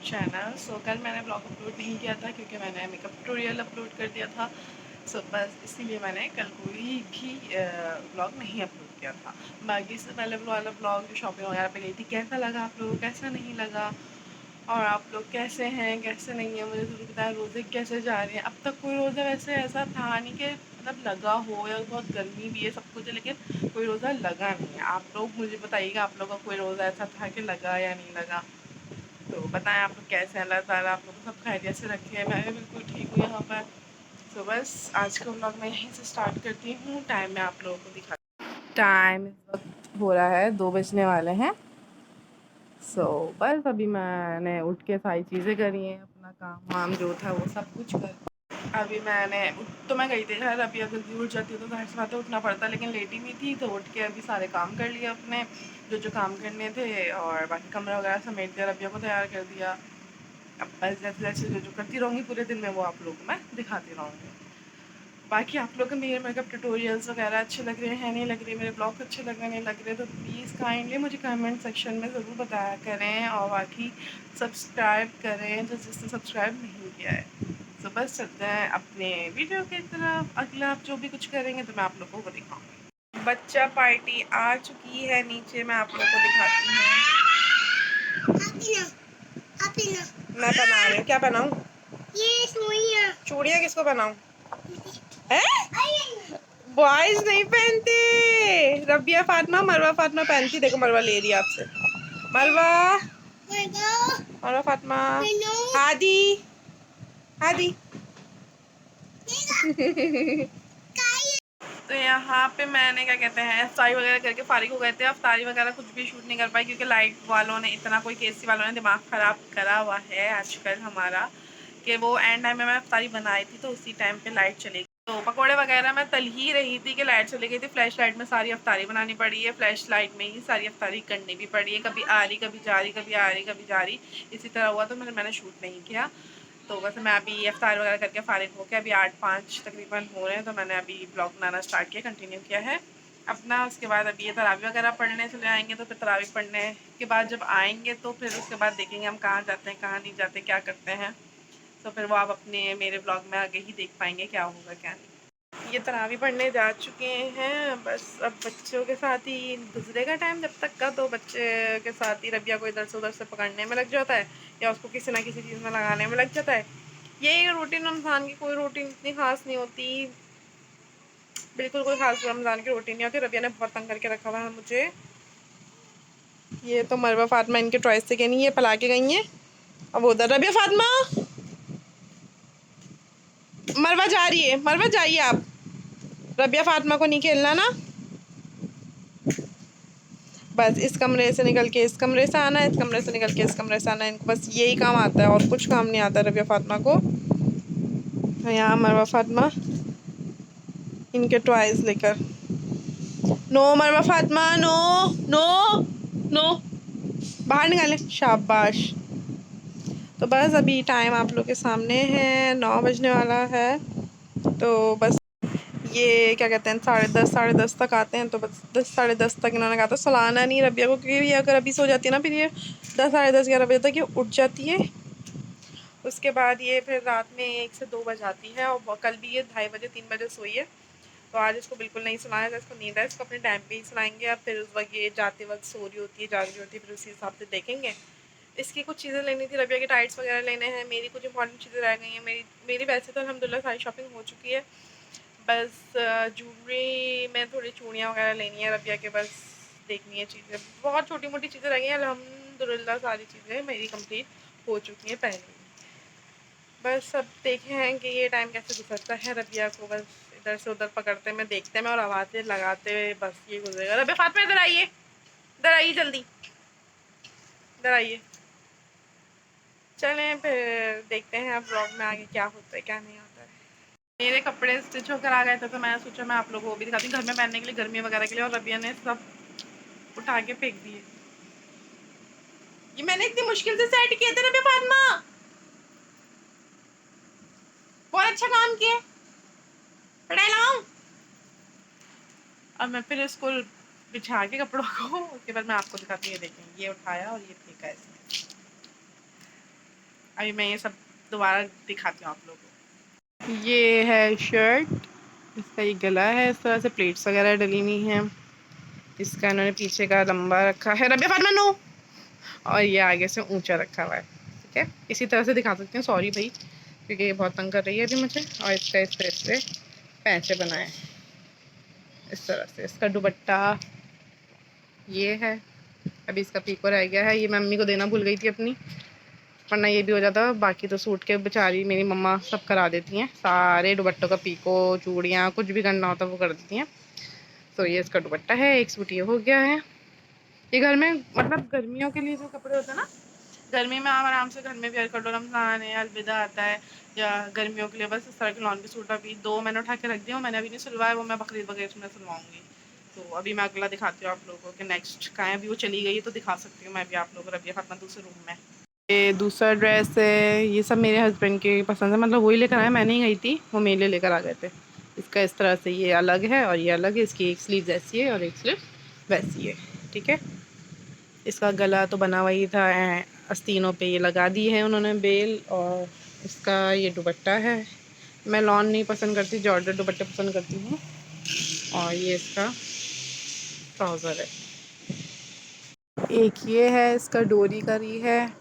Channel. सो कल मैंने blog upload नहीं किया था क्योंकि मैंने मेकअप ट्यूटोरियल अपलोड कर दिया था। सो बस इसीलिए मैंने कल कोई भी ब्लॉग नहीं अपलोड किया था। बाकी से पहले वाला ब्लॉग जो शॉपिंग वगैरह पे गई थी, कैसा लगा आप लोगों को, कैसा नहीं लगा, और आप लोग कैसे हैं कैसे नहीं है, मुझे ज़रूर बताएं। रोज़े कैसे जा रहे हैं? अब तक कोई रोज़ा वैसे ऐसा था नहीं कि मतलब लगा हो, या बहुत गर्मी भी है सब कुछ है, लेकिन कोई रोज़ा लगा नहीं है। आप लोग मुझे बताइएगा, आप लोगों का कोई रोज़ा ऐसा था कि लगा या नहीं लगा। तो बताएं आप लोग कैसे हैं। अल्लाह ताला आप लोग को सब खैरियत से रखे। मैं भी बिल्कुल ठीक हूँ यहाँ पर। तो बस आज का व्लॉग मैं यहीं से स्टार्ट करती हूँ। टाइम मैं आप लोगों को दिखा, टाइम इस वक्त हो रहा है 2 बजने वाले हैं। बस अभी मैंने उठ के सारी चीज़ें करी हैं, अपना काम वाम जो था वो सब कुछ कर, अभी मैंने तो मैं गई थी यार। अभी अगर जल्दी उठ जाती हूँ तो जाहिर सी बात है उठना पड़ता, लेकिन लेटी भी थी तो उठ के अभी सारे काम कर लिए अपने जो काम करने थे, और बाकी कमरा वगैरह समेट दिया, रबिया को तैयार कर दिया। अब बस जैसे जैसे जो करती रहूँगी पूरे दिन में वो आप लोगों को मैं दिखाती रहूँगी। बाकी आप लोग को मेरे मेकअप ट्यूटोरियल्स वगैरह अच्छे लग रहे हैं नहीं लग रहे, मेरे ब्लॉग अच्छे लग रहे नहीं लग रहे, तो प्लीज़ काइंडली मुझे कमेंट सेक्शन में ज़रूर बताया करें, और बाकी सब्सक्राइब करें जो जिसने सब्सक्राइब नहीं किया है। तो बस चलते हैं अपने वीडियो की तरफ। अगला आप जो भी कुछ करेंगे तो मैं आप लोगों को दिखाऊंगी। बच्चा पार्टी आ चुकी है नीचे, मैं आप लोगों को दिखाती हूँ। मैं बना रही हूँ, क्या बनाऊँ? ये चूड़ियाँ। चूड़ियाँ किसको बनाऊँ? बॉयज नहीं पहनते, रबिया फातिमा मरवा फातिमा पहनती। देखो मरवा ले रही है आपसे। मरवा मरवा फातिमा हादी हादी तो यहाँ पे मैंने क्या कहते हैं अफ्तारी वगैरह करके फारिग हो गए थे। अफ्तारी वगैरह कुछ भी शूट नहीं कर पाई क्योंकि लाइट वालों ने इतना, कोई केसी वालों ने दिमाग ख़राब करा हुआ है आजकल हमारा, कि वो एंड टाइम में मैं अफ्तारी बनाई थी तो उसी टाइम पे लाइट चली गई। तो पकौड़े वगैरह मैं तल ही रही थी कि लाइट चली गई थी। फ्लैश लाइट में सारी अफ्तारी बनानी पड़ी है, फ्लैश लाइट में ही सारी अफ्तारी करनी भी पड़ी है, कभी आ रही कभी जा रही, कभी आ रही कभी जा रही, इसी तरह हुआ। तो मैंने शूट नहीं किया। तो वैसे मैं अभी इफ्तार वगैरह करके फ़ारिग होकर अभी 8:05 तकरीबन हो रहे हैं, तो मैंने अभी ब्लॉग बनाना स्टार्ट किया, कंटिन्यू किया है अपना। उसके बाद अभी ये तरावी वगैरह पढ़ने चले आएंगे, तो फिर तरावी पढ़ने के बाद जब आएंगे तो फिर उसके बाद देखेंगे हम कहाँ जाते हैं कहाँ नहीं जाते, क्या करते हैं। तो फिर वो आप अपने मेरे ब्लॉग में आगे ही देख पाएंगे क्या होगा क्या नहीं। ये तरावी पढ़ने जा चुके हैं, बस अब बच्चों के साथ ही गुजरेगा टाइम जब तक का। तो बच्चे के साथ ही रबिया को इधर से उधर से पकड़ने में लग जाता है, या उसको किसी ना किसी चीज़ में लगाने में लग जाता है। यही रूटीन रमज़ान की, कोई रूटीन इतनी ख़ास नहीं होती, बिल्कुल कोई ख़ास रमज़ान की रूटीन नहीं होती। रबिया ने बहुत तंग करके रखा हुआ है मुझे। ये तो मरवा फातिमा इनके चॉइस से कहनी, ये पला के गई हैं। अब उधर रबिया फातिमा, मरवा जा रही है, मरवा जाइए आप। रबिया फातिमा को नहीं खेलना ना। बस इस कमरे से निकल के इस कमरे से आना है, इस कमरे से निकल के इस कमरे से आना है। इनको बस यही काम आता है और कुछ काम नहीं आता रबिया फातिमा को। तो यहाँ मरवा फातिमा इनके टॉयज लेकर, नो मरवा फातिमा नो नो नो, बाहर निकाले, शाबाश। तो बस अभी टाइम आप लोग के सामने है, 9 बजने वाला है। तो बस ये क्या कहते हैं 10:30 तक आते हैं, तो बस 10 साढ़े 10 तक इन्होंने कहा था सुलाना नहीं रबिया को, क्योंकि ये अगर अभी सो जाती है ना फिर ये 10 साढ़े 10 11 बजे तक ये उठ जाती है। उसके बाद ये फिर रात में 1 से 2 बज आती है, और कल भी ये 2:30 बजे 3 बजे सोई है। तो आज इसको बिल्कुल नहीं सुनाया जाए, इसको नींद है, इसको अपने टाइम पे ही सुनाएंगे। अब फिर उस वक्त ये जाते वक्त सो रही होती है जाग रही होती है, फिर उसी हिसाब से देखेंगे। इसकी कुछ चीज़ें लेनी थी, रबिया के टाइट्स वगैरह लेने हैं, मेरी कुछ इंपॉर्टेंट चीज़ें रह गई हैं। मेरी मेरी वैसे तो अल्हम्दुलिल्लाह सारी शॉपिंग हो चुकी है। बस ज्वेलरी में थोड़ी चूड़ियाँ वगैरह लेनी है रबिया के, बस देखनी है चीज़ें, बहुत छोटी मोटी चीज़ें रह गई हैं। अल्हम्दुलिल्लाह सारी चीज़ें मेरी कंप्लीट हो चुकी हैं पहले ही। बस अब देखे हैं कि ये टाइम कैसे गुजरता है। रबिया को बस इधर से उधर पकड़ते में देखते में और आवाज़ें लगाते हुए बस ये गुजरेगा। रबिया फातिमा इधर आइए, इधर आइए जल्दी, इधर आइए। चलें फिर देखते हैं अब ब्लॉग में आगे क्या होता है क्या नहीं होता है। मेरे कपड़े स्टिच होकर आ गए थे, तो मैंने सोचा मैं आप लोगों को भी दिखाती हूँ घर में पहनने के लिए, गर्मी वगैरह के लिए। और रबिया ने सब उठा के फेंक दिए। ये मैंने इतनी मुश्किल से सेट किए थे रबिया फातिमा, बहुत अच्छा काम किया। पढ़ाई लाऊं? अब मैं फिर इसको बिछा के कपड़ों को उसके बाद मैं आपको दिखाती हूँ। ये देखें, ये उठाया और ये फेंका इसने। अभी मैं ये सब दोबारा दिखाती हूँ आप लोगों को। ये है शर्ट, इसका ये गला है, इस तरह से प्लेट्स वगैरह डली हुई हैं। इसका इन्होंने पीछे का लंबा रखा है, रबिया फातिमा नो, और ये आगे से ऊंचा रखा हुआ है। ठीक है, इसी तरह से दिखा सकती हूँ, सॉरी भाई, क्योंकि ये बहुत तंग कर रही है अभी मुझे। और इसका इस तरह से पैंचे बनाए इस तरह से। इसका दुपट्टा ये है, अभी इसका पीको रह गया है, ये मैं मम्मी को देना भूल गई थी अपनी, वरना ये भी हो जाता। बाकी तो सूट के बेचारी मेरी मम्मा सब करा देती हैं, सारे दुपट्टों का पीको, चूड़ियाँ, कुछ भी करना होता है वो कर देती हैं। तो ये इसका दुपट्टा है, एक सूट ये हो गया है। ये घर में मतलब गर्मियों के लिए जो कपड़े होते हैं ना, गर्मी में आप आराम से घर में वेयर कर लो, रमज़ान है, अलविदा आता है, या गर्मियों के लिए बस इस तरह के लॉन के सूट अभी 2 मैंने उठा के रख दिया, मैंने अभी नहीं सिलवाया, वो मैं बकरीद वगैरह में सिलवाऊंगी। तो अभी मैं अगला दिखाती हूँ आप लोगों को कि नेक्स्ट कहाँ है। अभी वो चली गई है तो दिखा सकती हूँ मैं भी आप लोगों को, रबिया फातिमा दूसरे रूम में। ये दूसरा ड्रेस है, ये सब मेरे हस्बैंड के पसंद है, मतलब वही लेकर आए, मैं नहीं गई थी, वो मेरे लिए लेकर आ गए थे। इसका इस तरह से ये अलग है और ये अलग है, इसकी एक स्लीव ऐसी है और एक स्लीव वैसी है। ठीक है, इसका गला तो बना हुआ ही था, आस्तीनों पे ये लगा दी है उन्होंने बेल। और इसका ये दुपट्टा है, मैं लॉन नहीं पसंद करती, जॉर्जेट दुपट्टे पसंद करती हूँ। और ये इसका ट्राउज़र है। एक ये है, इसका डोरी करी है,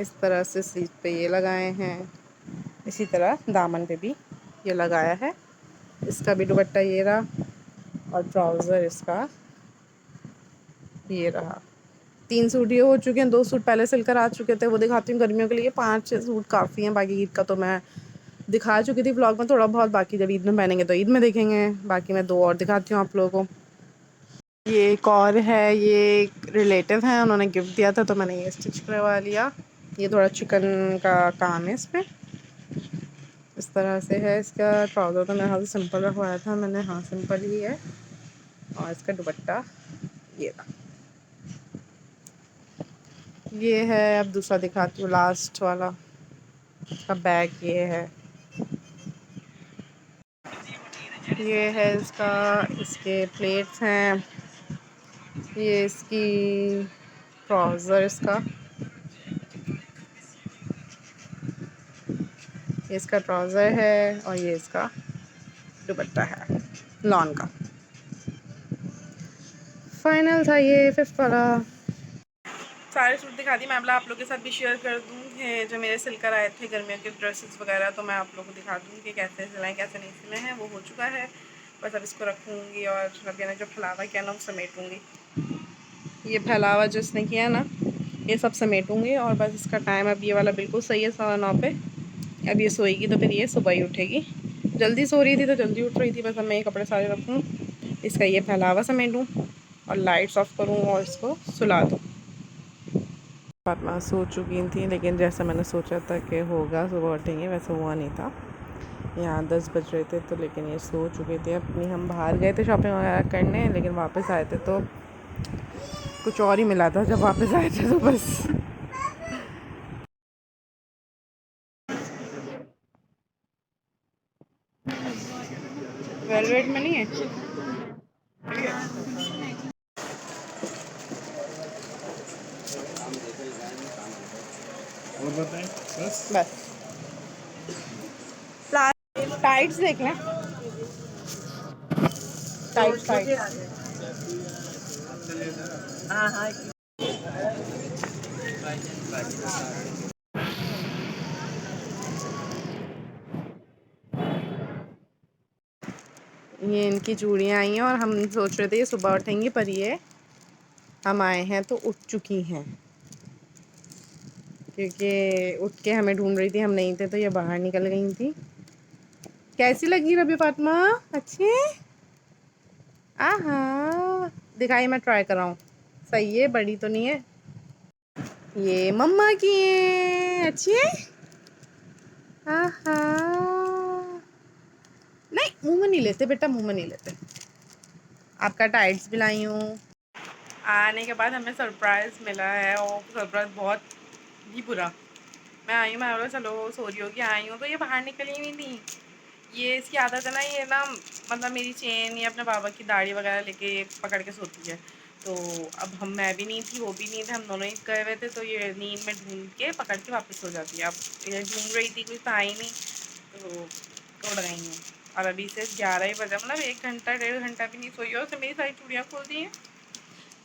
इस तरह से स्लीव पे ये लगाए हैं, इसी तरह दामन पे भी ये लगाया है। इसका भी दुपट्टा ये रहा और ट्राउज़र इसका ये रहा। 3 सूट ये हो चुके हैं, 2 सूट पहले सिलकर आ चुके थे, वो दिखाती हूँ गर्मियों के लिए। 5-6 सूट काफ़ी हैं, बाकी ईद का तो मैं दिखा चुकी थी व्लॉग में थोड़ा बहुत, बाकी जब ईद में पहनेंगे तो ईद में देखेंगे। बाकी मैं 2 और दिखाती हूँ आप लोगों को। ये एक और है, ये एक रिलेटिव हैं, उन्होंने गिफ्ट दिया था तो मैंने ये स्टिच करवा लिया। ये थोड़ा चिकन का काम है इस पर, इस तरह से है। इसका ट्राउज़र तो मेरे ख्याल से सिंपल रखवाया था मैंने, हाँ सिंपल ही है। और इसका दुपट्टा ये रहा। ये है, अब दूसरा दिखाती हूँ, लास्ट वाला। इसका बैग ये है, ये है इसका, इसके प्लेट्स हैं, ये इसकी ट्राउज़र, इसका ये इसका ट्राउज़र है और ये इसका दुपट्टा है लॉन का। फाइनल था ये 5th वाला। सारे सूट दिखा दी मैं, अब आप लोगों के साथ भी शेयर कर दूँ कि जो मेरे सिलकर आए थे गर्मियों के ड्रेसेस वगैरह, तो मैं आप लोगों को दिखा दूँ कि कैसे सिलाएँ कैसे नहीं सिले हैं। वो हो चुका है, बस अब इसको रखूँगी और रबिया ने जो फैलावा किया ना वो समेटूँगी। ये फैलावा जो इसने किया ना ये सब समेटूँगी और बस इसका टाइम अब ये वाला बिल्कुल सही है 9:15 पे। अब ये सोएगी तो फिर ये सुबह ही उठेगी, जल्दी सो रही थी तो जल्दी उठ रही थी। बस अब मैं ये कपड़े सारे रखूँ, इसका ये फैलावा समेटूँ और लाइट्स ऑफ करूँ और इसको सुला दूँ। फातिमा सो चुकी थी, लेकिन जैसा मैंने सोचा था कि होगा सुबह उठेंगे वैसा हुआ नहीं था। यहाँ 10 बज रहे थे तो, लेकिन ये सो चुके थे अपनी। हम बाहर गए थे शॉपिंग वगैरह करने, लेकिन वापस आए थे तो कुछ और ही मिला था जब वापस आए थे तो बस। वेलवेट में नहीं है, और बताएं बस। बस टाइट्स देख लें, टाइट्स हाँ हाँ। ये इनकी चूड़ियाँ आई हैं और हम सोच रहे थे ये सुबह उठेंगी, पर ये हम आए हैं तो उठ चुकी हैं, क्योंकि उठ के हमें ढूंढ रही थी, हम नहीं थे तो ये बाहर निकल गई थी। कैसी लगी रबी फातिमा? अच्छी है? आहा, दिखाई मैं ट्राई कराऊँ, सही है, बड़ी तो नहीं है। ये मम्मा की है, अच्छी है? आहा, नहीं मुंह में नहीं लेते बेटा, मुंह में नहीं लेते। आपका टाइट्स भी लाई हूँ। आने के बाद हमें सरप्राइज़ मिला है और सरप्राइज़ बहुत ही बुरा। मैं आई हूँ, मैं बोला चलो सो रही होगी, आई हूँ तो ये बाहर निकली हुई थी। ये इसकी आदत है ना, ये ना मतलब मेरी चेन या अपने बाबा की दाढ़ी वगैरह लेके पकड़ के सोती है। तो अब मैं भी नहीं थी, वो भी नहीं थे, हम दोनों ही गए हुए थे। तो ये नींद में ढूंढ के पकड़ के वापस हो जाती है। अब ये ढूंढ रही थी, कुछ था ही नहीं, तो उड़ गई हैं। और अभी से 11 ही बजा, मतलब 1 घंटा 1.5 घंटा भी नहीं सोई हो, तो मेरी सारी चूड़ियाँ खोल दी हैं।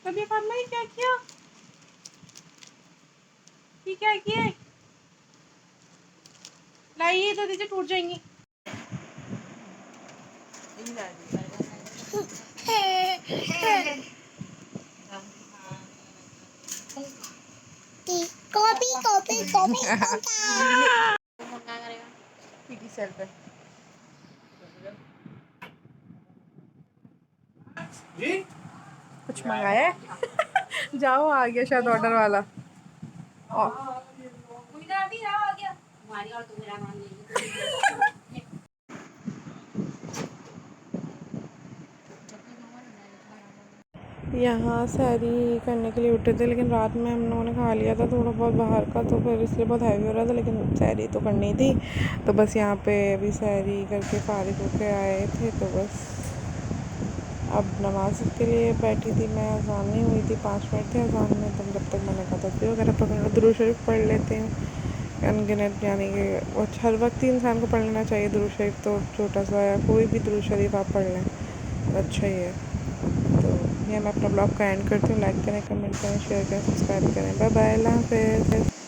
तब ये फातिमा ये क्या किया, ये क्या किया, लाइए तो दीजिए, टूट जाएंगी। Copy copy copy PT sir पे कुछ मंगाया है। जाओ, आ गया शायद ऑर्डर वाला। यहाँ सैरी करने के लिए उठे थे, लेकिन रात में हम लोगों ने खा लिया था थोड़ा बहुत बाहर का, तो फिर इसलिए बहुत हैवी हो रहा था, लेकिन सैरी तो करनी थी। तो बस यहाँ पे अभी सैरी करके फारिग होके आए थे, तो बस अब नमाज के लिए बैठी थी मैं। अज़ान नहीं हुई थी, 5 मिनट थे अज़ान में, तब जब तक मैंने कहा तस्बीह वगैरह पकड़ लो, दुरूद शरीफ पढ़ लेते हैं अनगिनत, यानी कि हर वक्त ही इंसान को पढ़ लेना चाहिए दुरूद शरीफ। तो छोटा सा या कोई भी दुरूद शरीफ आप पढ़ लें तो अच्छा ही है। तो ये मैं अपना ब्लॉग का एंड करती हूँ। लाइक करें, कमेंट करें, शेयर करें, सब्सक्राइब करें। बाय बाय, अल्लाह हाफ़िज़।